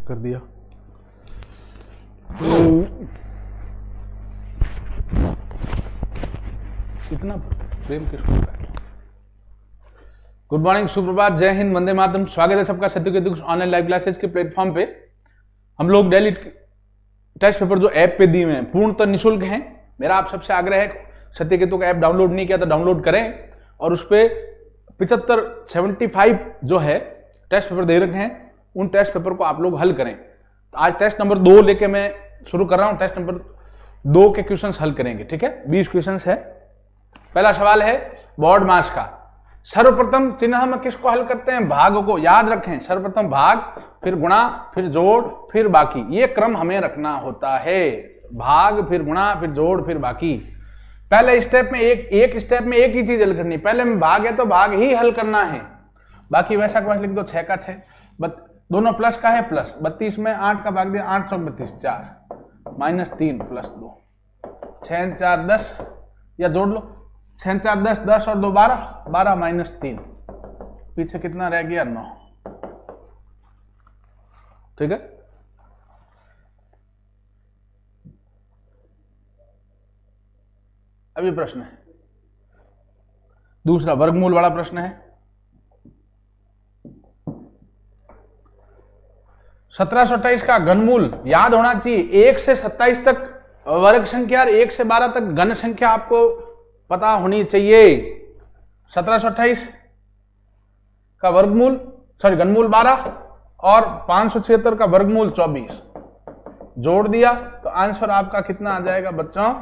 कर दिया। इतना प्रेम किसको है? गुड मॉर्निंग, सुप्रभात, जय हिंद, वंदे मातरम। स्वागत है सबका सत्य केतु ऑनलाइन लाइव क्लासेस के प्लेटफॉर्म पे। हम लोग डेली टेस्ट पेपर जो ऐप पे दिए हैं पूर्णतः निःशुल्क हैं। मेरा आप सबसे आग्रह है, सत्य केतु का ऐप डाउनलोड नहीं किया तो डाउनलोड करें और उस पर 75 जो है टेस्ट पेपर दे रखे हैं, उन टेस्ट पेपर को आप लोग हल करें। आज टेस्ट नंबर 2 लेके मैं शुरू कर रहा हूं। टेस्ट नंबर 2 के क्वेश्चंस हल करेंगे, ठीक है। 20 क्वेश्चंस है। पहला सवाल है बोर्ड मास का। सर्वप्रथम चिन्ह में किसको हल करते हैं? भाग को। याद रखें, सर्वप्रथम भाग, फिर गुणा, फिर जोड़, फिर बाकी। ये क्रम हमें रखना होता है। भाग, फिर गुणा, फिर जोड़, फिर बाकी। पहले स्टेप में एक स्टेप में एक ही चीज हल करनी। पहले में भाग है तो भाग ही हल करना है, बाकी वैसा कुछ लिख दो। 6 का 6, दोनों प्लस का है प्लस। 32 में 8 का भाग दिया, 8 चौक 32, 4 माइनस 3 प्लस 2, 6 4 10, या जोड़ लो 6 4 10, 10 और 2 12, 12 माइनस 3, पीछे कितना रह गया? 9, ठीक है। अभी प्रश्न है दूसरा, वर्गमूल वाला प्रश्न है। 1728 का घनमूल याद होना चाहिए। 1 से 27 तक वर्ग संख्या और 1 से 12 तक घन संख्या आपको पता होनी चाहिए। 1728 का वर्गमूल घनमूल 12 और 576 का वर्गमूल 24। जोड़ दिया तो आंसर आपका कितना आ जाएगा बच्चों?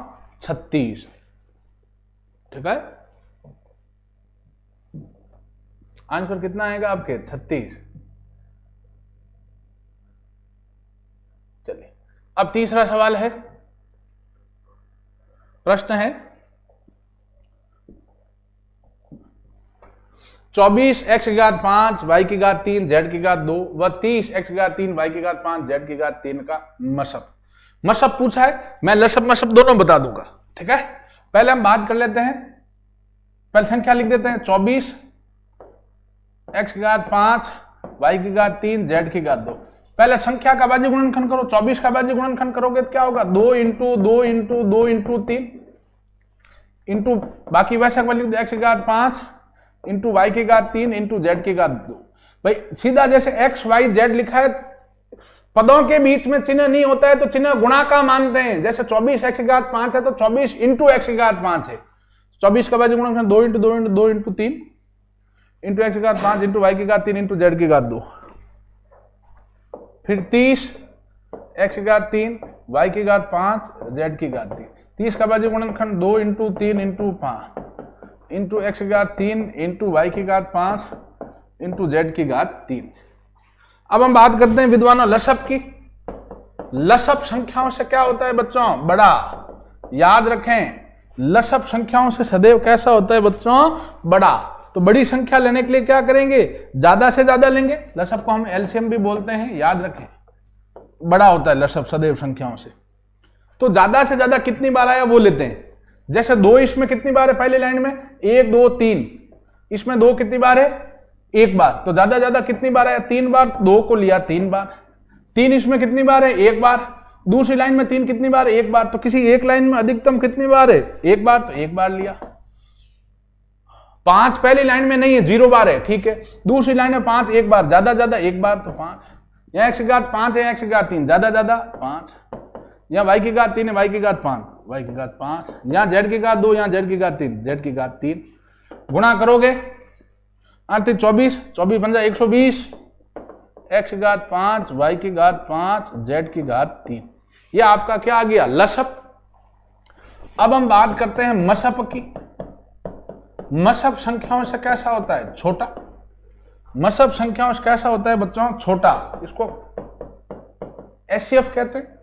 36, ठीक है। आंसर कितना आएगा आपके? 36। चलिए अब तीसरा सवाल है। प्रश्न है 24 x की घात 5 y की घात 3 z की घात 2 व 30 x की घात 3 y की घात 5 z की घात 3 का मशप पूछा है। मैं लसप मशप दोनों बता दूंगा, ठीक है। पहले हम बात कर लेते हैं, पहले संख्या लिख देते हैं। 24 x की घात 5 y की घात 3 z की घात 2। पहले संख्या का बाज्य गुणनखंड करो। 24 का बाज्य गुणनखंड करोगे तो क्या होगा? 2 इंटू 2 इंटू 2 इंटू 3 इंटू बाकी वैसा लिख दो x की घात 5 इंटू y की घात 3 इंटू z की घात 2। भाई सीधा जैसे x y z लिखा है, पदों के बीच में चिन्ह नहीं होता है तो चिन्ह गुणा का मानते हैं। जैसे 24 x की घात 5 है तो 24 इंटू x की घात 5 है। 24 का बाज्य गुणनखंड 2 into 2 into 2 into 3 into x की घात 5 इंटू y की घात 3 इंटू z की घात 2। फिर 30 x की घात 3 y की घात 5 z की घात 3। 30 का बाज्य गुणनखंड 2 इंटू 3 इंटू 5 इंटू x की घात 3 इंटू y की घात 5 इंटू z की घात 3। अब हम बात करते हैं विद्वानों लसप की। लसप संख्याओं से क्या होता है बच्चों? बड़ा। याद रखें, लसप संख्याओं से सदैव कैसा होता है बच्चों? बड़ा। तो बड़ी संख्या लेने के लिए क्या करेंगे? ज्यादा से ज्यादा लेंगे। लसप को हम एलसीएम भी बोलते हैं, याद रखें। बड़ा होता है लसप सदैव संख्याओं से। तो ज्यादा से ज्यादा कितनी बार आया वो लेते हैं। जैसे 2 इसमें कितनी बार है? पहली लाइन में 1 2 3, इसमें 2 कितनी बार है? 1 बार। तो ज्यादा ज्यादा कितनी बार आया? 3 बार। 2 को लिया 3 बार। 3 इसमें कितनी बार है? 1 बार। दूसरी लाइन में 3 कितनी बार? 1 बार। तो किसी एक लाइन में अधिकतम कितनी बार है? 1 बार, तो 1 बार लिया। 5 पहली लाइन में नहीं है, 0 बार है, ठीक है। दूसरी लाइन में 5 1 बार, ज्यादा ज्यादा 1 बार, तो 5। यहाँ x की घात 5 है, x की घात 3, ज्यादा ज्यादा 5। यहाँ y की घात 3 है, y की घात 5, y की घात 5। यहाँ z की घात 2, यहाँ z की घात 3, z की घात 3। गुणा करोगे 8 24, 24 पंजा 120, x की घात 5 y की घात 5 z की घात 3। यह आपका क्या आ गया? लसप। अब हम बात करते हैं मशप की। मशप संख्याओं से कैसा होता है? छोटा। मशप संख्याओं से कैसा होता है बच्चों? छोटा। इसको एचसीएफ कहते हैं।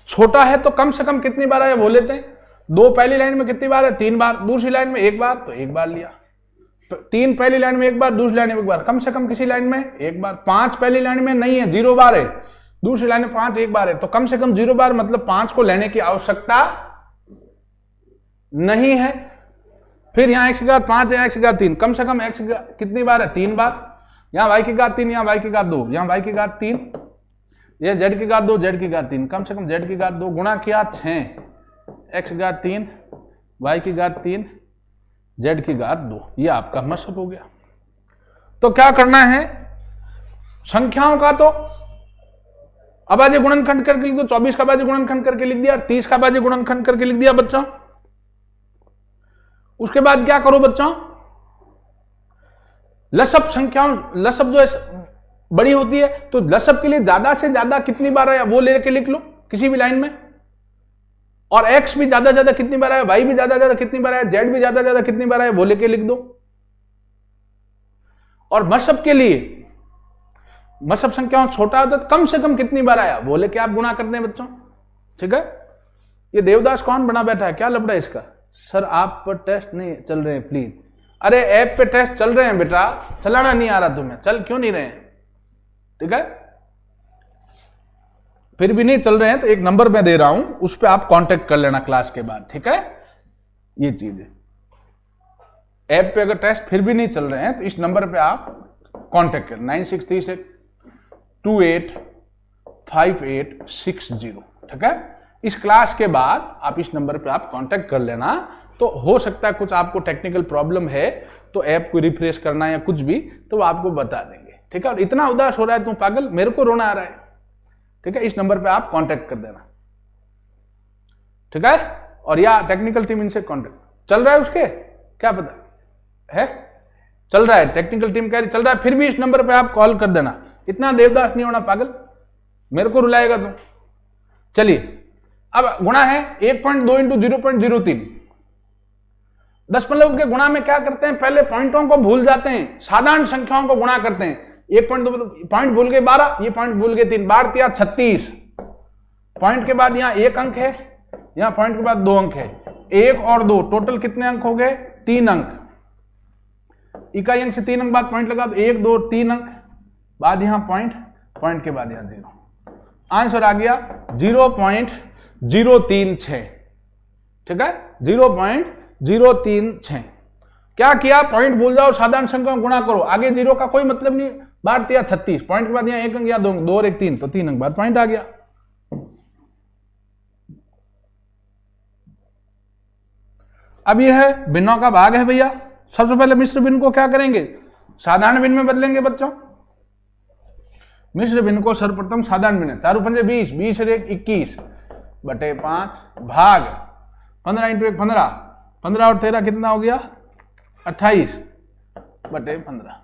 छोटा है तो कम से कम कितनी बार है वो लेते हैं। 2 पहली लाइन में कितनी बार है? 3 बार। दूसरी लाइन में 1 बार, तो 1 बार लिया। 3 पहली लाइन में 1 बार, दूसरी लाइन में 1 बार, कम से कम किसी लाइन में 1 बार। 5 पहली लाइन में नहीं है, 0 बार है। दूसरी लाइन में 5 1 बार है, तो कम से कम 0 बार, मतलब 5 को लेने की आवश्यकता नहीं है। फिर यहाँ x की घात 5 है, x की घात 3, कम से कम x कितनी बार है? 3 बार। यहाँ y की घात 3, यहाँ y की घात 2, यहाँ y की घात 3, ये z की घात 2, z की घात 3, कम से कम z की घात 2 गुणा किया 6, x की घात 3, y की घात 3, z की घात 2, ये आपका मशक हो गया। तो क्या करना है संख्याओं का, तो अभाज्य गुणनखंड करके लिख दो, 24 का अभाज्य गुणनखंड करके लिख दिया, 30 का अभाज्य गुणनखंड करके लिख दिया बच्चों। उसके बाद क्या करो बच्चों, लसब संख्याओं, लसब जो है बड़ी होती है, तो लसब के लिए ज्यादा से ज्यादा कितनी बार आया वो लेके लिख लो किसी भी लाइन में, और x भी ज्यादा ज्यादा कितनी बार आया, y भी ज्यादा ज्यादा कितनी बार आया, z भी ज्यादा ज्यादा कितनी बार आया वो लेके लिख दो। और मशब के लिए, मशब संख्याओं छोटा होता तो कम से कम कितनी बार आया वो लेके आप गुणा करते हैं बच्चों। ठीक है, ये देवदास कौन बना बैठा है, क्या लफड़ा है इसका? सर आप पर टेस्ट नहीं चल रहे हैं प्लीज। अरे ऐप पे टेस्ट चल रहे हैं बेटा, चलाना नहीं आ रहा तुम्हें, चल क्यों नहीं रहे हैं? ठीक है, फिर भी नहीं चल रहे हैं तो एक नंबर मैं दे रहा हूं, उस पर आप कांटेक्ट कर लेना क्लास के बाद। ठीक है, ये चीज है, ऐप पे अगर टेस्ट फिर भी नहीं चल रहे हैं तो इस नंबर पे आप कांटेक्ट कर 9636285860। ठीक है, इस क्लास के बाद आप इस नंबर पे आप कांटेक्ट कर लेना। तो हो सकता है कुछ आपको टेक्निकल प्रॉब्लम है तो ऐप को रिफ्रेश करना या कुछ भी, तो आपको बता देंगे। ठीक है, और इतना उदास हो रहा है तुम पागल, मेरे को रोना आ रहा है। ठीक है, इस नंबर पे आप कांटेक्ट कर देना। ठीक है, और या टेक्निकल टीम इनसे कांटेक्ट चल रहा है, उसके क्या पता है, चल रहा है, टेक्निकल टीम कह रही चल रहा है, फिर भी इस नंबर पे आप कॉल कर देना। इतना देवदास नहीं होना पागल, मेरे को रुलाएगा तुम। चलिए अब गुणा है 1.2 इंटू 0.03। दशमलव के गुणा में क्या करते हैं, पहले पॉइंटों को भूल जाते हैं, साधारण संख्याओं को गुणा करते हैं। 1.2 पॉइंट भूल गए 12, ये पॉइंट भूल गए 3, 12 तिया 36। पॉइंट के बाद यहां 1 अंक है, यहां पॉइंट के बाद 2 अंक है, 1 और 2 टोटल कितने अंक हो गए, 3 अंक। इकाई अंक से 3 अंक बाद पॉइंट लगा तो 1 2 3 अंक, बाद यहां पॉइंट, पॉइंट के बाद यहां 0। आंसर आ गया 0.036। ठीक है, 0.036। क्या किया, पॉइंट भूल जाओ, साधारण संख्या में गुणा करो, आगे 0 का कोई मतलब नहीं, 12 तिया 36, पॉइंट के बाद यहां 1 अंक या 2 अंक, 2 और 1 3, तो 3 अंक बाद पॉइंट आ गया। अब यह है भिन्नों का भाग है भैया। सबसे पहले मिश्र भिन्न को क्या करेंगे, साधारण भिन्न में बदलेंगे बच्चों। मिश्र भिन्न को सर्वप्रथम साधारण भिन्न, 4 पंजे 20, 20 और 1 21 बटे 5 भाग 15 इंटू 1 15, 15 और 13 कितना हो गया 28 बटे 15,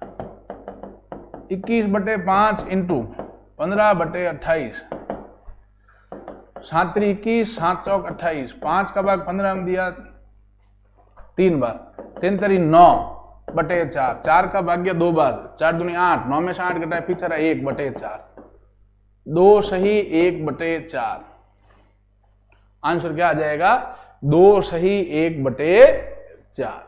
21 बटे 5 इंटू 15 बटे 28, 7 3 21, 7 चौक 28, 5 का भाग 15 में दिया 3 बार, 3 3 9 बटे 4, 4 का भाग गया 2 बार, 4 दूनी 8, 9 में से 8 घटाए पीछे रहा 1 बटे 4, 2 सही 1 बटे 4। आंसर क्या आ जाएगा, 2 सही 1 बटे 4।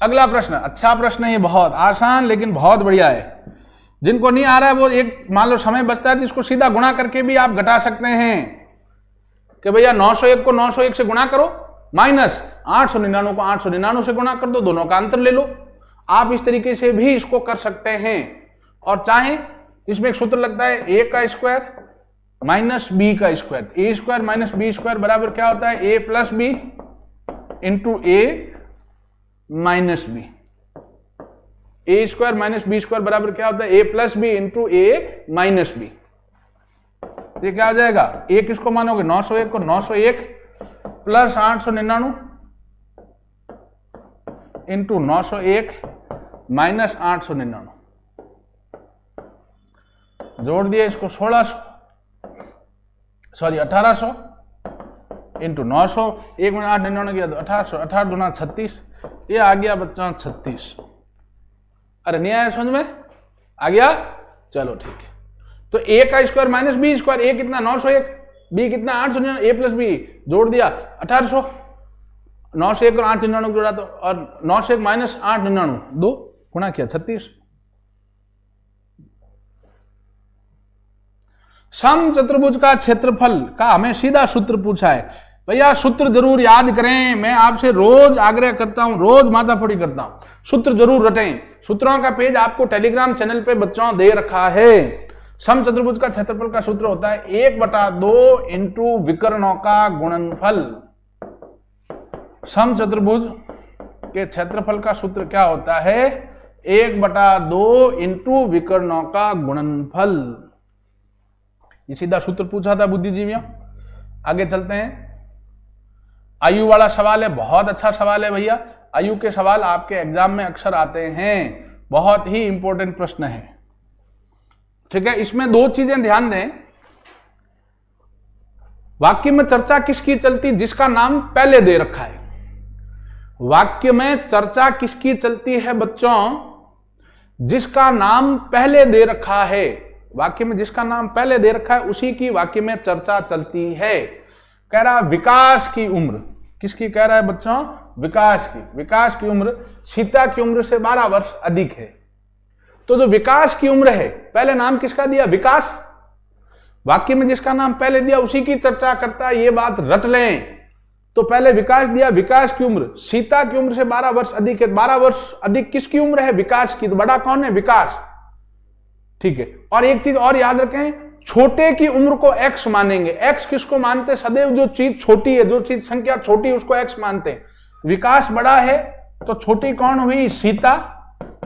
अगला प्रश्न, अच्छा प्रश्न है ये, बहुत आसान लेकिन बहुत बढ़िया है। जिनको नहीं आ रहा है वो एक, मान लो समय बचता है तो इसको सीधा गुणा करके भी आप घटा सकते हैं कि भैया 901 को 901 से गुणा करो, माइनस 899 को 899 से गुणा कर दो, दोनों का अंतर ले लो। आप इस तरीके से भी इसको कर सकते हैं। और चाहे इसमें एक सूत्र लगता है a का स्क्वायर माइनस b का square, a square minus b square बराबर क्या होता है, a plus b into a minus b. A square minus b square बराबर क्या होता है, a plus b into a minus b. ये क्या आ जाएगा, ए किसको मानोगे, 901 को 901 प्लस 899 इंटू 901 माइनस 899, जोड़ दिया इसको 1800 इंटू 900, 1 में 899 किया तो 1800, 18 दूना 36, ये आ गया बच्चा 36। अरे नहीं आया समझ में, आ गया, चलो ठीक है। तो a का square minus b square, a कितना 901, b कितना 899, a प्लस बी जोड़ दिया 1800, 901 और 899 जोड़ा तो, और 901 माइनस 899 2 गुणा किया 36। सम चतुर्भुज का क्षेत्रफल का हमें सीधा सूत्र पूछा है। भैया सूत्र जरूर याद करें, मैं आपसे रोज आग्रह करता हूं, रोज माथाफोड़ी करता हूं, सूत्र जरूर रटें। सूत्रों का पेज आपको टेलीग्राम चैनल पे बच्चों दे रखा है। समचतुर्भुज का क्षेत्रफल का सूत्र होता है 1/2 इंटू विकर्णों का गुणनफल। समचतुर्भुज के क्षेत्रफल का सूत्र क्या होता है? 1/2 इंटू विकर्णों का गुणनफल। ये सीधा सूत्र पूछा था बुद्धिजीवियों। आगे चलते हैं। आयु वाला सवाल है, बहुत अच्छा सवाल है भैया। आयु के सवाल आपके एग्जाम में अक्सर आते हैं, बहुत ही इंपॉर्टेंट प्रश्न है। ठीक है, इसमें दो चीजें ध्यान दें। वाक्य में चर्चा किसकी चलती? जिसका नाम पहले दे रखा है। वाक्य में चर्चा किसकी चलती है बच्चों? जिसका नाम पहले दे रखा है। वाक्य में जिसका नाम पहले दे रखा है उसी की वाक्य में चर्चा चलती है। कह रहा विकास की उम्र, किसकी कह रहा है बच्चों? विकास की। विकास की उम्र सीता की उम्र से 12 वर्ष अधिक है। तो जो विकास की उम्र है, पहले नाम किसका दिया? विकास। वाक्य में जिसका नाम पहले दिया उसी की चर्चा करता है, ये बात रट लें। तो पहले विकास दिया, विकास की उम्र सीता की उम्र से 12 वर्ष अधिक है। 12 वर्ष अधिक किसकी उम्र है? विकास की। तो बड़ा कौन है? विकास। ठीक है, और एक चीज और याद रखें, छोटे की उम्र को x मानेंगे। x किसको मानते? सदैव जो चीज छोटी है, जो चीज संख्या छोटी है उसको x मानते हैं। विकास बड़ा है तो छोटी कौन हुई? सीता।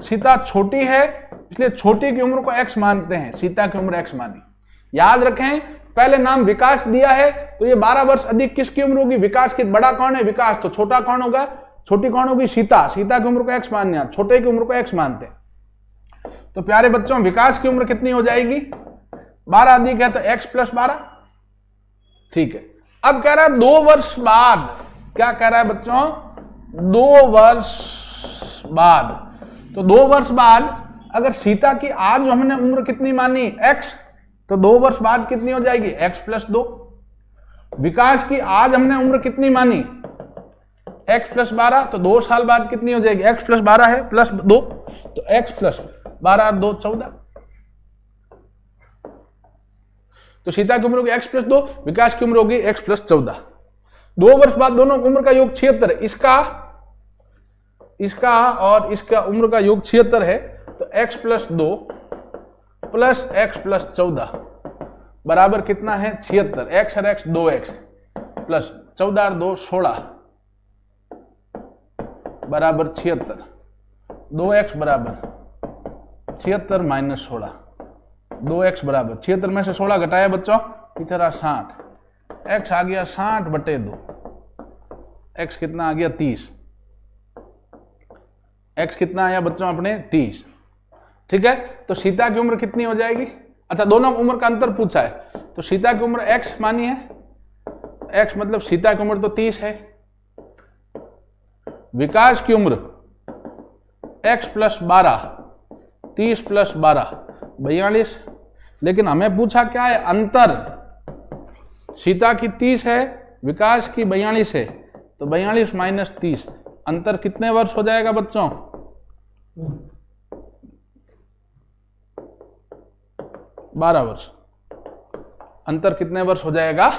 सीता छोटी है इसलिए छोटी की उम्र को x मानते हैं, सीता की उम्र x मानी। याद रखें, पहले नाम विकास दिया है तो ये 12 वर्ष अधिक किसकी उम्र होगी? विकास की। बड़ा कौन है? विकास। तो छोटा कौन होगा? छोटी कौन होगी? सीता। सीता की उम्र को x मानना, छोटे की उम्र को x मानते हैं। तो प्यारे बच्चों, विकास की उम्र कितनी हो जाएगी? 12 अधिक है तो x + 12। ठीक है, अब कह रहा है 2 वर्ष बाद। क्या कह रहा है बच्चों? 2 वर्ष बाद। तो 2 वर्ष बाद अगर सीता की आज हमने उम्र कितनी मानी? x, तो 2 वर्ष बाद कितनी हो जाएगी? x + 2। विकास की आज हमने उम्र कितनी मानी? x + 12, तो 2 साल बाद कितनी हो जाएगी? x + 12 है प्लस 2, तो x + 12 और 2 14। तो सीता की उम्र होगी x + 2, विकास की उम्र होगी x + 14। 2 वर्ष बाद दोनों की उम्र का योग 76। इसका और इसका उम्र का योग 76 है। तो x + 2 प्लस x + 14 बराबर कितना है? 76। x और x 2x प्लस 14 और 2 16 बराबर 76। 2x बराबर 76 - 16। 2x बराबर 76 में से 16 घटाया बच्चों, पिछड़ा 60। x आ गया 60/2। x कितना आ गया? 30। x कितना आया बच्चों अपने? 30। ठीक है, तो सीता की उम्र कितनी हो जाएगी? अच्छा, दोनों उम्र का अंतर पूछा है तो सीता की उम्र x मानी है। x मतलब सीता की उम्र तो 30 है। विकास की उम्र x + 12, 30 + 12 42। लेकिन हमें पूछा क्या है? अंतर। सीता की 30 है, विकास की 42 है, तो 42 - 30 अंतर कितने वर्ष हो जाएगा बच्चों? 12 वर्ष। अंतर कितने वर्ष हो जाएगा?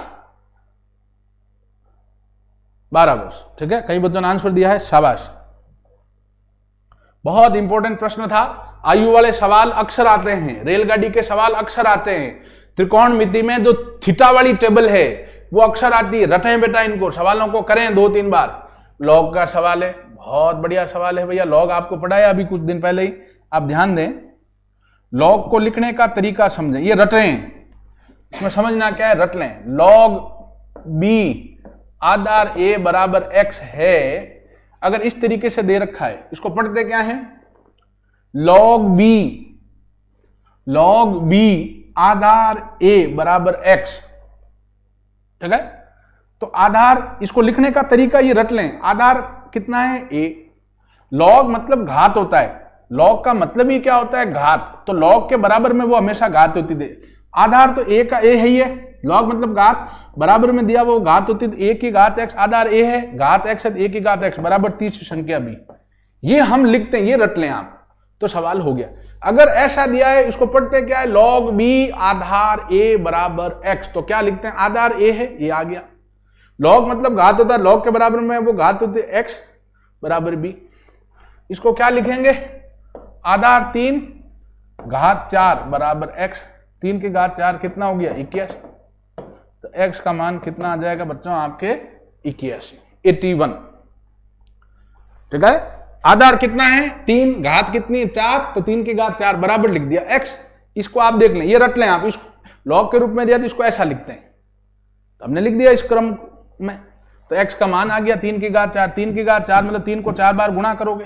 12 वर्ष। ठीक है, कई बच्चों ने आंसर दिया है, शाबाश। बहुत इंपॉर्टेंट प्रश्न था। आयु वाले सवाल अक्सर आते हैं, रेलगाड़ी के सवाल अक्सर आते हैं। त्रिकोणमिति में जो थीटा वाली टेबल है वो अक्सर आती है। रटें बेटा इनको, सवालों को करें 2-3 बार। लॉग का सवाल है, बहुत बढ़िया सवाल है भैया। लॉग आपको पढ़ाया अभी कुछ दिन पहले ही, आप ध्यान दें। लॉग को लिखने का तरीका समझें, ये रटें। इसमें समझना क्या है? रट लें। log b आधार a बराबर x है। अगर इस तरीके से दे रखा है, इसको पढ़ते क्या है? log b आधार a बराबर x। ठीक है, तो आधार, इसको लिखने का तरीका ये रट लें। आधार कितना है? a। log मतलब घात होता है। log का मतलब ही क्या होता है? घात। तो log के बराबर में वो हमेशा घात होती थी। आधार तो a का a है ही है। log मतलब घात, बराबर में दिया वो घात होती थी a की घात x। आधार a है, घात x है, a की घात x बराबर 30 संख्या b। ये हम लिखते हैं, ये रट लें आप, तो सवाल हो गया। अगर ऐसा दिया है, इसको पढ़ते क्या है? log b आधार a बराबर x। तो क्या लिखते हैं? आधार a है, ये आ गया। लॉग मतलब घात होता है, लॉग के बराबर में वो घात होती है x बराबर b। इसको क्या लिखेंगे, आधार 3 घात 4 बराबर x। 3 की घात 4 कितना हो गया 81। तो x का मान कितना आ जाएगा बच्चों आपके 81। ठीक है, आधार कितना है 3, घात कितनी है 4, तो 3 की घात 4 बराबर लिख दिया x। इसको आप देख लें, ये रट लें आप, इसको लॉग के रूप में दिया तो इसको ऐसा लिखते हैं, तो हमने लिख दिया इस क्रम में। तो x का मान आ गया 3 की घात 4। 3 की घात 4 मतलब 3 को 4 बार गुणा करोगे।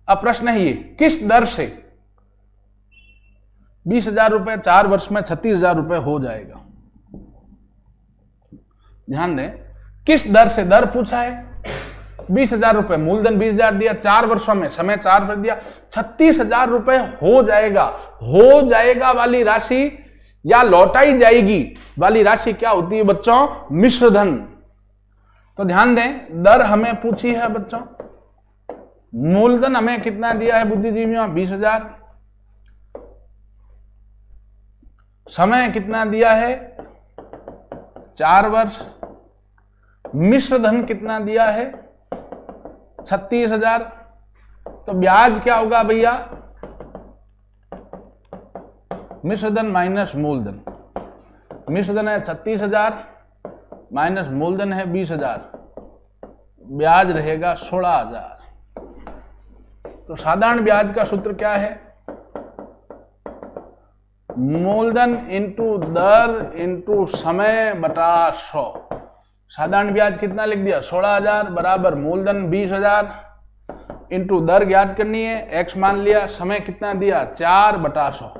अब प्रश्न है ये, किस दर से 20,000 रुपए 4 वर्ष में 36,000 रुपए हो जाएगा। ध्यान दें, किस दर से, दर पूछा है 20,000 रुपए, मूलधन 20,000 दिया, 4 वर्षों में समय 4 वर्ष दिया, 36,000 रुपए हो जाएगा। हो जाएगा वाली राशि या लौटाई जाएगी वाली राशि क्या होती है बच्चों, मिश्र धन। तो ध्यान दें, दर हमें पूछी है बच्चों, मूलधन हमें कितना दिया है बुद्धिजीवियों 20,000, समय कितना दिया है 4 वर्ष, मिश्र धन कितना दिया है 36,000। तो ब्याज क्या होगा भैया, मिश्र धन माइनस मूलधन। मिश्र धन है 36,000 माइनस मूलधन है 20,000, ब्याज रहेगा 16,000। तो साधारण ब्याज का सूत्र क्या है, मूलधन इंटू दर इंटू समय बटा 100। साधारण ब्याज कितना लिख दिया 16,000 बराबर मूलधन 20,000 इंटू दर ज्ञात करनी है, x मान लिया, समय कितना दिया 4 बटा 100।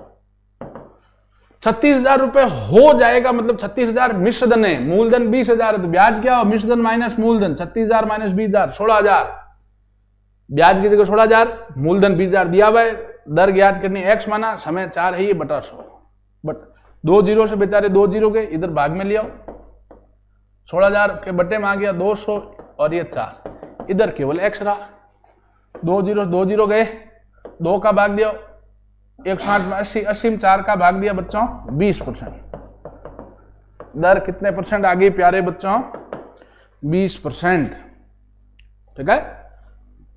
36,000 रुपए हो जाएगा मतलब 36,000 मिश्र धन है, मूलधन 20,000 है, तो ब्याज क्या हो, मिश्र धन माइनस मूलधन, 36,000 माइनस 20,000 16,000। ब्याज की जगह 16,000, मूलधन 20,000 दिया हुआ है, दर ज्ञात करनी है, x माना, समय 4 है, ये बटा 100। बट 2 जीरो से बेचारे 2 जीरो गए, इधर भाग में लिया 16,000 के बटे में आ गया 200 और ये 4, इधर केवल x रहा। 2 जीरो गए, 2 का भाग दिया 160 में 80, 80 में 4 का भाग दिया बच्चों 20%। दर कितने परसेंट आ गई प्यारे बच्चों 20%। ठीक है,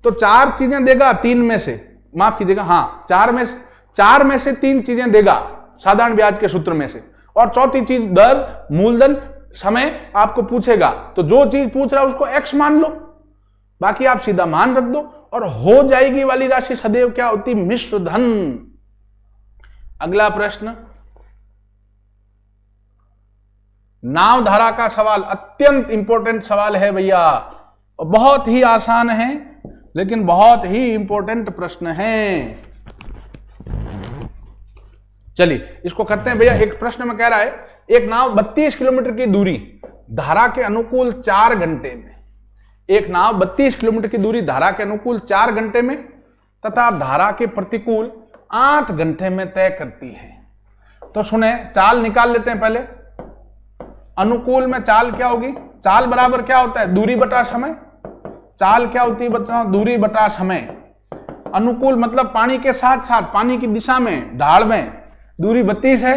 तो 4 चीजें देगा 3 में से, माफ कीजिएगा, हाँ 4 में से 3 चीजें देगा साधारण ब्याज के सूत्र में से, और चौथी चीज दर मूलधन समय आपको पूछेगा, तो जो चीज पूछ रहा है उसको x मान लो, बाकी आप सीधा मान रख दो, और हो जाएगी वाली राशि सदैव क्या होती, मिश्र धन। अगला प्रश्न, नाव धारा का सवाल अत्यंत इंपॉर्टेंट सवाल है भैया, और बहुत ही आसान है लेकिन बहुत ही इंपॉर्टेंट प्रश्न है। चलिए इसको करते हैं भैया। एक प्रश्न में कह रहा है, एक नाव 32 किलोमीटर की दूरी धारा के अनुकूल 4 घंटे में, एक नाव 32 किलोमीटर की दूरी धारा के अनुकूल 4 घंटे में तथा धारा के प्रतिकूल 8 घंटे में तय करती है। तो सुने, चाल निकाल लेते हैं पहले। अनुकूल में चाल क्या होगी, चाल बराबर क्या होता है, दूरी बटा समय। चाल क्या होती है बच्चों, दूरी बटा समय। अनुकूल मतलब पानी के साथ साथ, पानी की दिशा में, ढाल में दूरी 32 है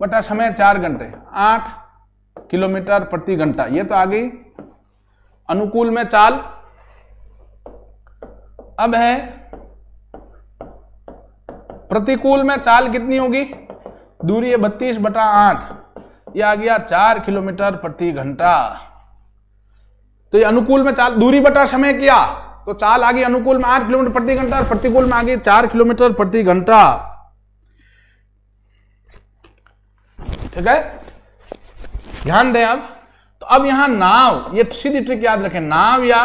बटा समय 4 घंटे, 8 किलोमीटर प्रति घंटा। ये तो आ गई अनुकूल में चाल। अब है प्रतिकूल में चाल कितनी होगी, दूरी है 32 बटा 8, ये आ गया 4 किलोमीटर प्रति घंटा। तो ये अनुकूल में चाल दूरी बटा समय किया तो चाल आ गई अनुकूल में 8 किलोमीटर प्रति घंटा और प्रतिकूल में आ गई 4 किलोमीटर प्रति घंटा। ठीक है, ध्यान दें। अब तो अब यहां नाव, ये सीधी ट्रिक याद रखें, नाव या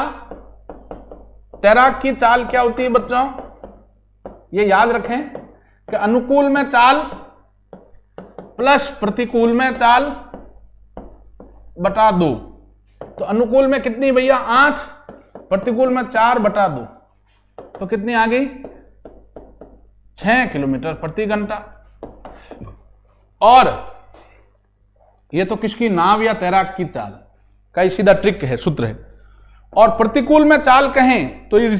तैराक की चाल क्या होती है बच्चों, ये याद रखें कि अनुकूल में चाल प्लस प्रतिकूल में चाल बटा 2। तो अनुकूल में कितनी भैया 8, प्रतिकूल में 4 बटा 2, तो कितनी आ गई 6 किलोमीटर प्रति घंटा। और ये तो किसकी, नाव या तैराक की चाल का सीधा ट्रिक है, सूत्र है। और प्रतिकूल में चाल कहें तो ये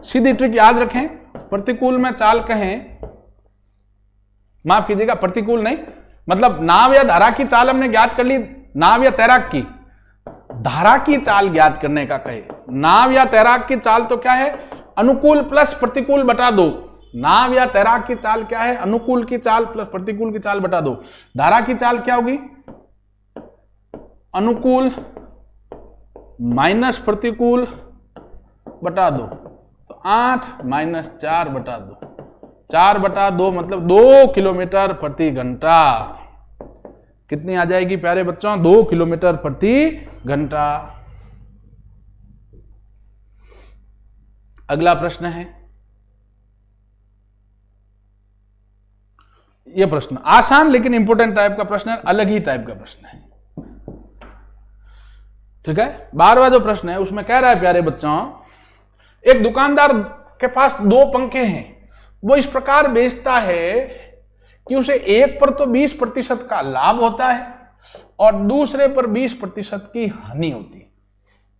सीधी ट्रिक याद रखें, प्रतिकूल में चाल कहें, माफ कीजिएगा प्रतिकूल नहीं, मतलब नाव या धारा की चाल हमने ज्ञात कर ली, नाव या तैराक की, धारा की चाल ज्ञात करने का कहे। नाव या तैराक की चाल तो क्या है, अनुकूल प्लस प्रतिकूल बटा 2। नाव या तैराक की चाल क्या है, अनुकूल की चाल प्लस प्रतिकूल की चाल बटा 2। धारा की चाल क्या होगी, अनुकूल माइनस प्रतिकूल बटा 2, तो 8 माइनस 4 बटा 2, 4 बटा 2 मतलब 2 किलोमीटर प्रति घंटा। कितनी आ जाएगी प्यारे बच्चों, 2 किलोमीटर प्रति घंटा। अगला प्रश्न है, यह प्रश्न आसान लेकिन इंपोर्टेंट टाइप का प्रश्न है, अलग ही टाइप का प्रश्न है, ठीक है। 12वां जो प्रश्न है उसमें कह रहा है प्यारे बच्चों, एक दुकानदार के पास 2 पंखे हैं, वो इस प्रकार बेचता है कि उसे एक पर तो 20% का लाभ होता है और दूसरे पर 20% की हानि होती है।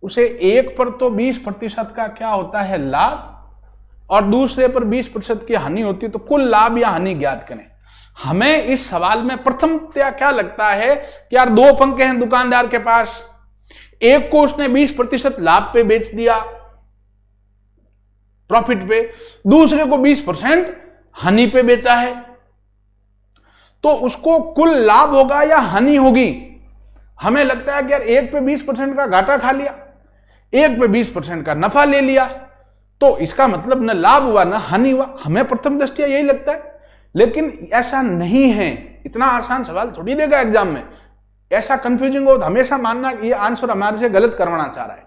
उसे एक पर तो 20% का क्या होता है, लाभ, और दूसरे पर 20% की हानि होती है, तो कुल लाभ या हानि ज्ञात करें। हमें इस सवाल में प्रथमतया क्या लगता है कि यार 2 पंखे हैं दुकानदार के पास, एक को उसने 20% लाभ पे बेच दिया, प्रॉफिट पे, दूसरे को 20% हानि पे बेचा है, तो उसको कुल लाभ होगा या हानि होगी। हमें लगता है कि यार एक पे 20% का घाटा खा लिया, एक पे 20% का नफा ले लिया, तो इसका मतलब न लाभ हुआ न हानि हुआ। हमें प्रथम दृष्टया यही लगता है, लेकिन ऐसा नहीं है। इतना आसान सवाल थोड़ी देगा एग्जाम में, ऐसा कंफ्यूजिंग हो तो हमेशा मानना ये आंसर हमारे से गलत करवाना चाह रहा है।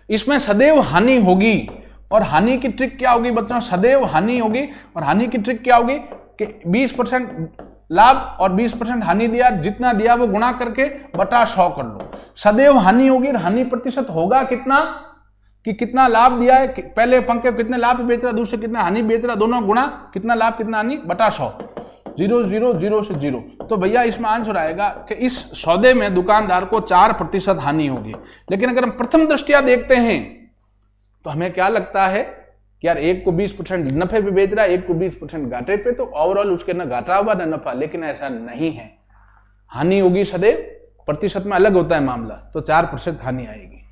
इसमें सदैव हानि होगी, और हानि की ट्रिक क्या होगी बच्चों, सदैव हानि होगी, और हानि की ट्रिक क्या होगी कि 20% लाभ और 20% हानि दिया, जितना दिया वो गुणा करके बटा 100 कर लो। सदैव हानि होगी, और हानि प्रतिशत होगा कितना, कि कितना लाभ दिया है, पहले पंखे कितने लाभ पे बेच रहा, दूसरे कितना हानि बेच रहा, दोनों गुणा कितना लाभ कितना हानि बटा 100, 0 0 0 से 0। तो भैया इसमें आंसर आएगा कि इस सौदे में दुकानदार को 4% हानि होगी। लेकिन अगर हम प्रथम दृष्टया देखते हैं तो हमें क्या लगता है कि यार एक को 20% नफे पे बेच रहा है, एक को 20% घाटे पे, तो ओवरऑल उसके ना घाटा हुआ ना नफा। लेकिन ऐसा नहीं है, हानि होगी सदैव, प्रतिशत में अलग होता है मामला, तो 4% हानि आएगी।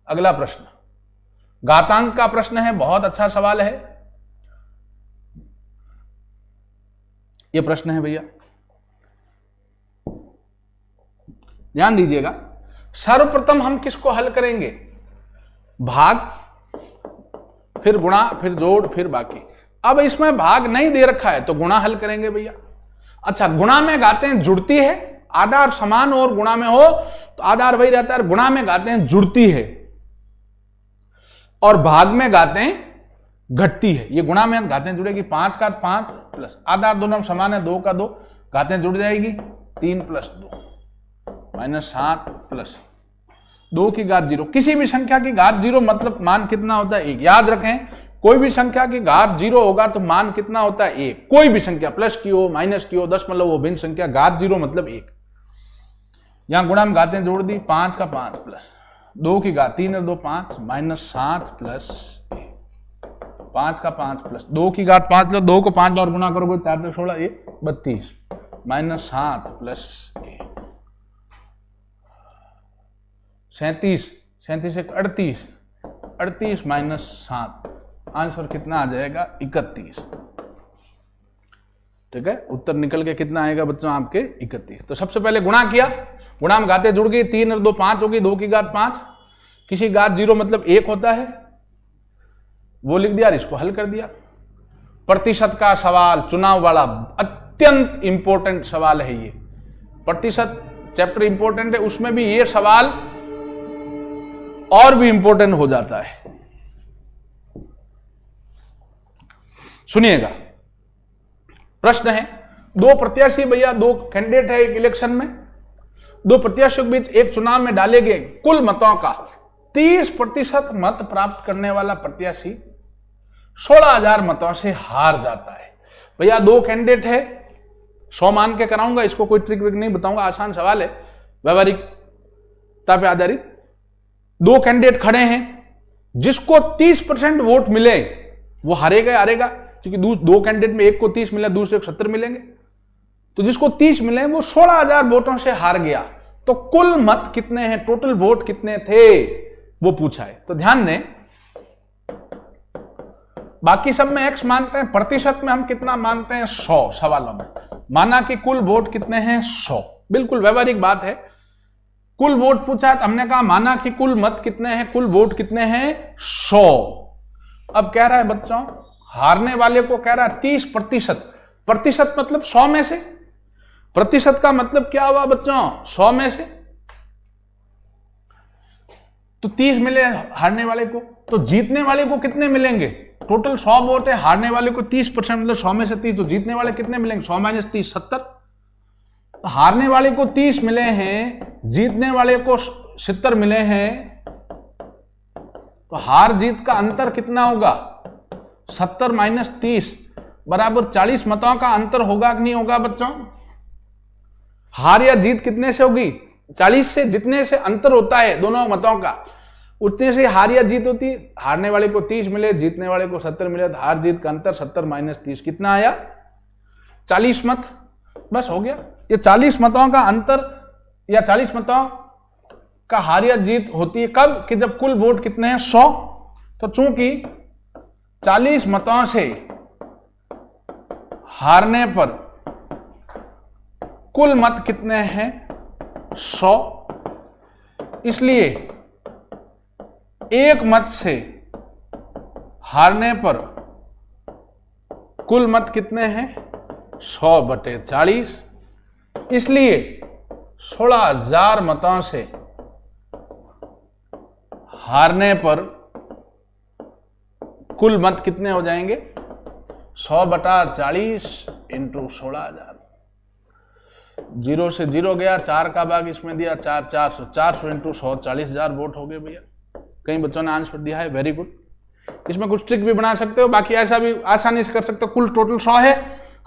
अगला प्रश्न घातांक का प्रश्न है, बहुत अच्छा सवाल है। यह प्रश्न है भैया, ध्यान दीजिएगा। सर्वप्रथम हम किसको हल करेंगे, भाग, फिर गुणा, फिर जोड़, फिर बाकी। अब इसमें भाग नहीं दे रखा है तो गुणा हल करेंगे भैया। अच्छा, गुणा में घातें जुड़ती है, आधार समान और गुणा में हो तो आधार वही रहता है, गुणा में घातें जुड़ती है और भाग में घातें घटती है। ये गुणा में घातें जुड़ेगी, 5 का 5 प्लस आधार दोनों समान है, 2 का 2, घातें जुड़ जाएगी 3 + 2 -7 प्लस 2 की घात 0। किसी भी संख्या की घात 0 मतलब मान कितना होता है, 1। याद रखें, कोई भी संख्या की घात 0 होगा तो मान कितना होता है, 1। कोई भी संख्या, प्लस की हो माइनस की हो, दशमलव हो, भिन्न संख्या, घात 0 मतलब 1। यहां गुणा में घातें जोड़ दी, 5 का 5 प्लस 2 की घात 3 और 2 5 -7 प्लस 5 का 5 प्लस 2 की घात 5 लो, 2 को 5 बार गुणा करोगे 4 से 16 ये 32 -7 प्लस 37 37 से 38 38 -7, आंसर कितना आ जाएगा 31। ठीक है, उत्तर निकल के कितना आएगा बच्चों आपके 31। तो सबसे पहले गुणा किया, गुणा में घातें जुड़ गई, 3 और 2 5 हो गई, 2 की घात 5, किसी घात 0 मतलब 1 होता है, वो लिख दिया और इसको हल कर दिया। प्रतिशत का सवाल, चुनाव वाला, अत्यंत इंपॉर्टेंट सवाल है ये। प्रतिशत चैप्टर इंपॉर्टेंट है, उसमें भी ये सवाल और भी इंपॉर्टेंट हो जाता है। सुनिएगा, प्रश्न है, 2 प्रत्याशी भैया, 2 कैंडिडेट है एक इलेक्शन में, 2 प्रत्याशियों के बीच एक चुनाव में डाले गए कुल मतों का 30% मत प्राप्त करने वाला प्रत्याशी 16,000 मतों से हार जाता है। भैया 2 कैंडिडेट है, 100 मान के कराऊंगा, इसको कोई ट्रिक विक नहीं बताऊंगा, आसान सवाल है, व्यवहारिकता पे आधारित। 2 कैंडिडेट खड़े हैं, जिसको 30% वोट मिले वो हारेगा हारेगा, क्योंकि दो कैंडिडेट में एक को 30 मिला, दूसरे को 70 मिलेंगे। तो जिसको 30 मिले वो 16,000 वोटों से हार गया। तो कुल मत कितने हैं, टोटल वोट कितने थे वो पूछा है। तो ध्यान दें, बाकी सब में x मानते हैं, प्रतिशत में हम कितना मानते हैं, 100। सवालों में माना कि कुल वोट कितने हैं, 100। बिल्कुल व्यवहारिक बात है। कुल वोट पूछा है तो हमने कहा माना कि कुल मत कितने हैं, कुल वोट कितने हैं, 100। अब कह रहा है बच्चों, हारने वाले को कह रहा है 30%। प्रतिशत मतलब 100 में से। प्रतिशत का मतलब क्या हुआ बच्चों, 100 में से। तो 30 मिले हारने वाले को, तो जीतने वाले को कितने मिलेंगे, टोटल 100 वोट है, हारने वाले को 30% मतलब 100 में से 30, तो जीतने वाले कितने मिलेंगे, 100 माइनस 30 70। तो हारने वाले को 30 मिले हैं, जीतने वाले को 70 मिले हैं, तो हार जीत का अंतर कितना होगा, 70 माइनस 30 बराबर 40 मतों का अंतर होगा कि नहीं होगा बच्चों। हार या जीत कितने से होगी, 40 से। जितने से अंतर होता है दोनों मतों का उतने से हार या जीत होती है। हारने वाले को 30 मिले, जीतने वाले को 70 मिले, तो हार जीत का अंतर 70 माइनस 30 कितना आया, 40 मत। बस हो गया। ये 40 मतों का अंतर या 40 मतों का हार या जीत होती है कब, कि जब कुल वोट कितने हैं, 100। तो चूंकि 40 मतों से हारने पर कुल मत कितने हैं, 100, इसलिए एक मत से हारने पर कुल मत कितने हैं, 100/40। इसलिए 16,000 मतों से हारने पर कुल मत कितने हो जाएंगे, 100/40 इंटू 16,000। 0 से 0 गया, 4 का भाग इसमें दिया, 400 इंटू 100, 40,000 वोट हो गए भैया। कई बच्चों ने आंसर दिया है, वेरी गुड। इसमें कुछ ट्रिक भी बना सकते हो, बाकी ऐसा भी आसानी से कर सकते हो। कुल टोटल 100 है,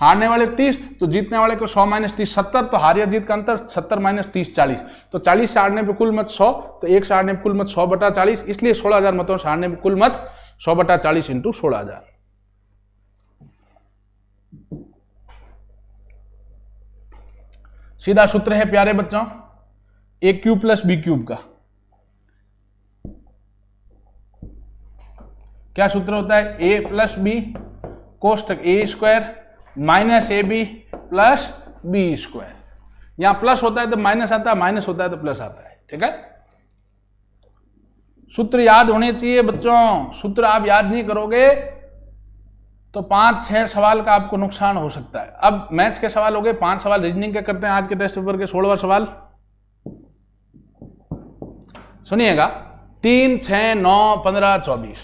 हारने वाले 30, तो जीतने वाले को 100 माइनस 30 70, तो हार या जीत का अंतर 70 माइनस 30 40। तो 40 से हारने पे कुल मत 100, तो 1 से हारने पे कुल मत 100/40, इसलिए 16,000 मतों से हारने पे कुल मत 100/40 इंटू 16,000। सीधा सूत्र है प्यारे बच्चों, a cube plus b cube का। क्या सूत्र होता है, ए प्लस बी कोष्टक a square minus a b plus b square. यहां प्लस होता है तो माइनस आता है, माइनस होता है तो प्लस आता है। ठीक है, सूत्र याद होने चाहिए बच्चों। सूत्र आप याद नहीं करोगे तो 5-6 सवाल का आपको नुकसान हो सकता है। अब मैथ्स के सवाल हो गए, 5 सवाल रीजनिंग के करते हैं आज के टेस्ट पेपर के। 16वां सवाल सुनिएगा, 3, 6, 9, 15, 24।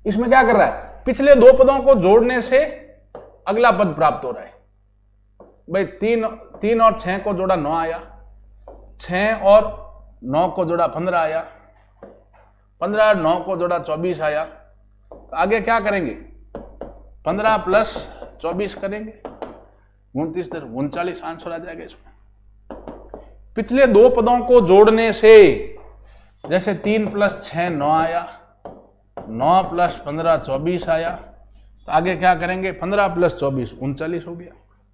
इसमें क्या कर रहा है, पिछले दो पदों को जोड़ने से अगला पद प्राप्त हो रहा है। भाई 3 और 6 को जोड़ा 9 आया, 6 और 9 को जोड़ा 15 आया, 15 और 9 को जोड़ा 24 आया। तो आगे क्या करेंगे, 15 प्लस 24 करेंगे, 29 39 आंसर आ जाएगा इसमें। पिछले दो पदों को जोड़ने से, जैसे 3 प्लस 6 9 आया, 9 प्लस 15 24 आया। तो आगे क्या करेंगे, 15 प्लस 24 39 हो गया।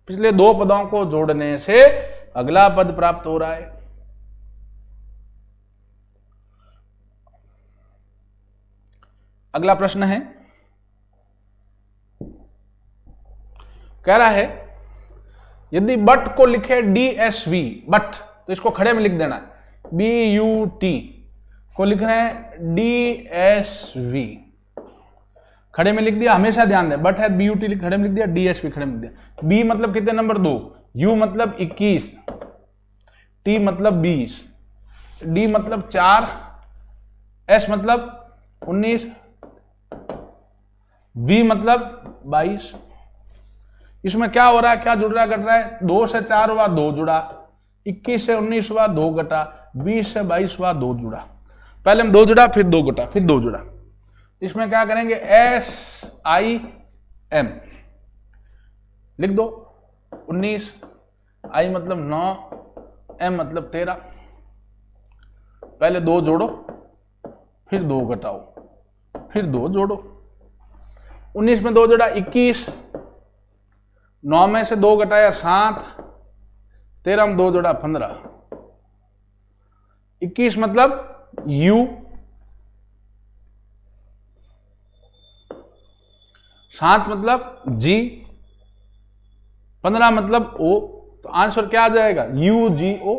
पिछले दो पदों को जोड़ने से अगला पद प्राप्त हो रहा है। अगला प्रश्न है, कह रहा है यदि बट को लिखे DSV, बट तो इसको खड़े में लिख देना है, BUT को लिख रहे हैं DSV, खड़े में लिख दिया। हमेशा ध्यान दें, बट है BUT खड़े में लिख दिया, DSV खड़े में लिख दिया। B मतलब कितने नंबर 2, U मतलब 21, T मतलब 20, D मतलब 4, S मतलब 19, V मतलब 22। इसमें क्या हो रहा है, क्या जुड़ रहा घट रहा है, 2 से 4 हुआ 2 जुड़ा, 21 से 19 हुआ 2 घटा, 20 से 22 हुआ 2 जुड़ा। पहले हम 2 जुड़ा, फिर 2 घटा, फिर 2 जुड़ा। इसमें क्या करेंगे, SIM लिख दो, 19, I मतलब 9, M मतलब 13। पहले 2 जोड़ो, फिर 2 घटाओ, फिर 2 जोड़ो। 19 में 2 जोड़ा 21, 9 में से 2 घटाया 7, 13 में 2 जोड़ा 15, 21 मतलब U, 7 मतलब G, 15 मतलब O। तो आंसर क्या आ जाएगा? UGO।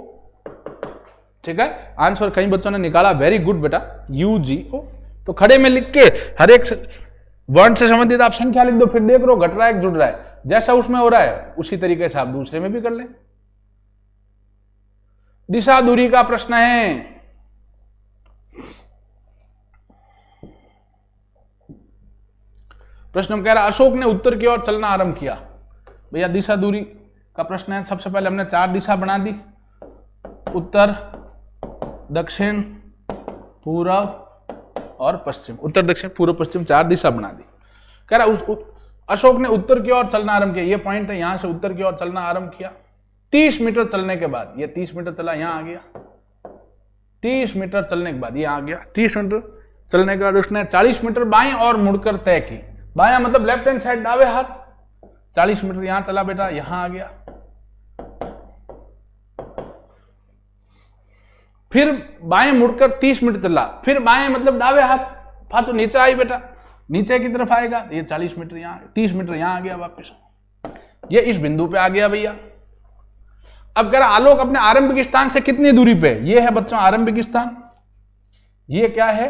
ठीक है, आंसर कई बच्चों ने निकाला, वेरी गुड बेटा, UGO। तो खड़े में लिख के हर एक वर्ण से संबंधित आप संख्या लिख दो, फिर देख लो घट रहा है जुड़ रहा है, जैसा उसमें हो रहा है उसी तरीके से आप दूसरे में भी कर ले। दिशा दूरी का प्रश्न है। प्रश्न में कह रहा अशोक ने उत्तर की ओर चलना आरंभ किया। भैया दिशा दूरी का प्रश्न है। सबसे पहले हमने 4 दिशा बना दी, उत्तर, दक्षिण, पूर्व और पश्चिम। उत्तर, दक्षिण, पूर्व, पश्चिम 4 दिशा बना दी। कह रहा अशोक ने उत्तर की ओर चलना आरंभ किया। ये पॉइंट है, यहां से उत्तर की ओर चलना आरंभ किया। 30 मीटर चलने के बाद, ये 30 मीटर चला, यहां आ गया। 30 मीटर चलने के बाद ये आ गया। 30 मीटर चलने के बाद उसने 40 मीटर बाएं और मुड़कर तय की। बायां मतलब लेफ्ट हैंड साइड, दावे हाथ। 40 मीटर यहां चला बेटा, यहां आ गया। फिर बाएं मुड़कर 30 मीटर चला, फिर बाएं मतलब दावे हाथ तो नीचे आई बेटा, नीचे की तरफ आएगा। ये 40 मीटर यहां, 30 मीटर यहां आ गया वापस। ये इस बिंदु पे आ गया भैया। अब कह रहा आलोक अपने आरंभिक स्थान से कितनी दूरी पे? ये है बच्चों आरंभिक स्थान। ये क्या है?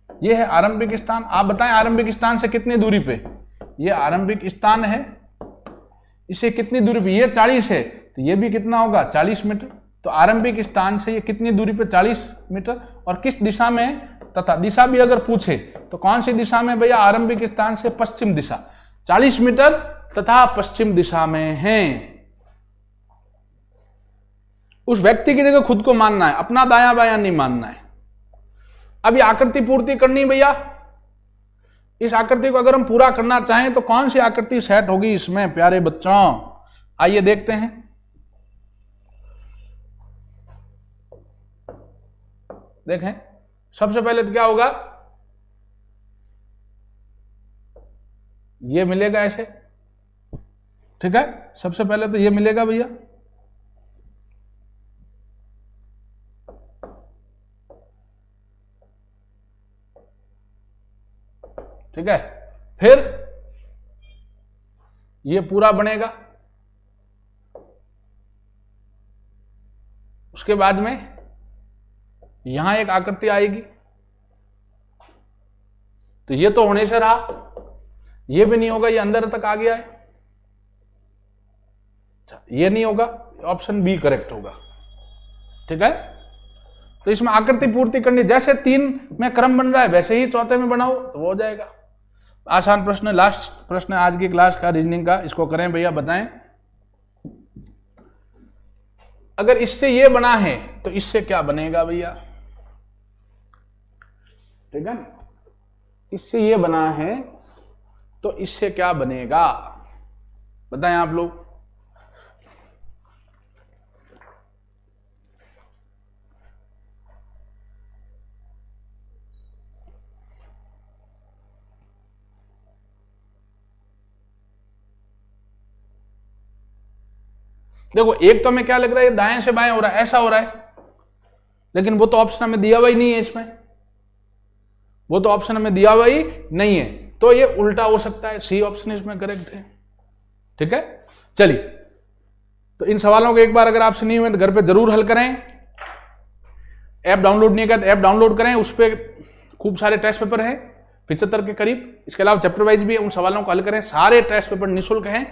ये है आरंभिक स्थान। आप बताएं आरंभिक स्थान से कितनी दूरी पे? ये आरंभिक स्थान है, इसे कितनी दूरी पे? ये 40 है, तो ये भी कितना होगा? 40 मीटर। तो आरंभिक स्थान से ये कितनी दूरी पे? 40 मीटर। और किस दिशा में है? तथा दिशा भी अगर पूछे तो कौन सी दिशा में भैया? आरंभिक स्थान से पश्चिम दिशा, 40 मीटर तथा पश्चिम दिशा में है। उस व्यक्ति की जगह खुद को मानना है, अपना दायां बायां नहीं मानना है। अब ये आकृति पूर्ति करनी भैया। इस आकृति को अगर हम पूरा करना चाहें तो कौन सी आकृति सेट होगी इसमें प्यारे बच्चों? आइए देखते हैं। देखें, सबसे पहले तो क्या होगा? ये मिलेगा ऐसे, ठीक है। सबसे पहले तो ये मिलेगा भैया, ठीक है। फिर ये पूरा बनेगा। उसके बाद में यहां एक आकृति आएगी, तो ये तो होने से रहा, ये भी नहीं होगा, ये अंदर तक आ गया है। ये नहीं होगा, ऑप्शन बी करेक्ट होगा, ठीक है। तो इसमें आकृति पूर्ति करनी, जैसे 3 में क्रम बन रहा है वैसे ही चौथे में बनाओ तो वो हो जाएगा। आसान प्रश्न, लास्ट प्रश्न आज की क्लास का रीजनिंग का, इसको करें भैया, बताएं। अगर इससे ये बना है तो इससे क्या बनेगा भैया? ठीक है ना, इससे ये बना है तो इससे क्या बनेगा बताएं आप लोग। देखो, एक तो हमें क्या लग रहा है, दाएं से बाएं हो रहा है, ऐसा हो रहा है, लेकिन वो तो ऑप्शन हमें दिया हुआ ही नहीं है इसमें, वो तो ऑप्शन हमें दिया हुआ ही नहीं है, तो ये उल्टा हो सकता है। सी ऑप्शन इसमें करेक्ट है, ठीक है। चलिए, तो इन सवालों को एक बार अगर आपसे नहीं हुए तो घर पे जरूर हल करें। ऐप डाउनलोड नहीं किया तो ऐप डाउनलोड करें, उस पर खूब सारे टेस्ट पेपर हैं 75 के करीब। इसके अलावा चैप्टर वाइज भी है, उन सवालों को हल करें। सारे टेस्ट पेपर निःशुल्क हैं,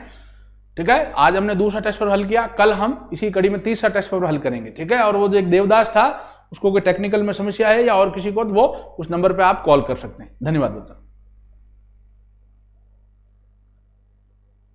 ठीक है। आज हमने दूसरा टेस्ट पेपर हल किया, कल हम इसी कड़ी में तीसरा टेस्ट पेपर हल करेंगे, ठीक है। और वो जो एक देवदास था, उसको कोई टेक्निकल में समस्या है या और किसी को, तो वो उस नंबर पे आप कॉल कर सकते हैं। धन्यवाद बच्चों।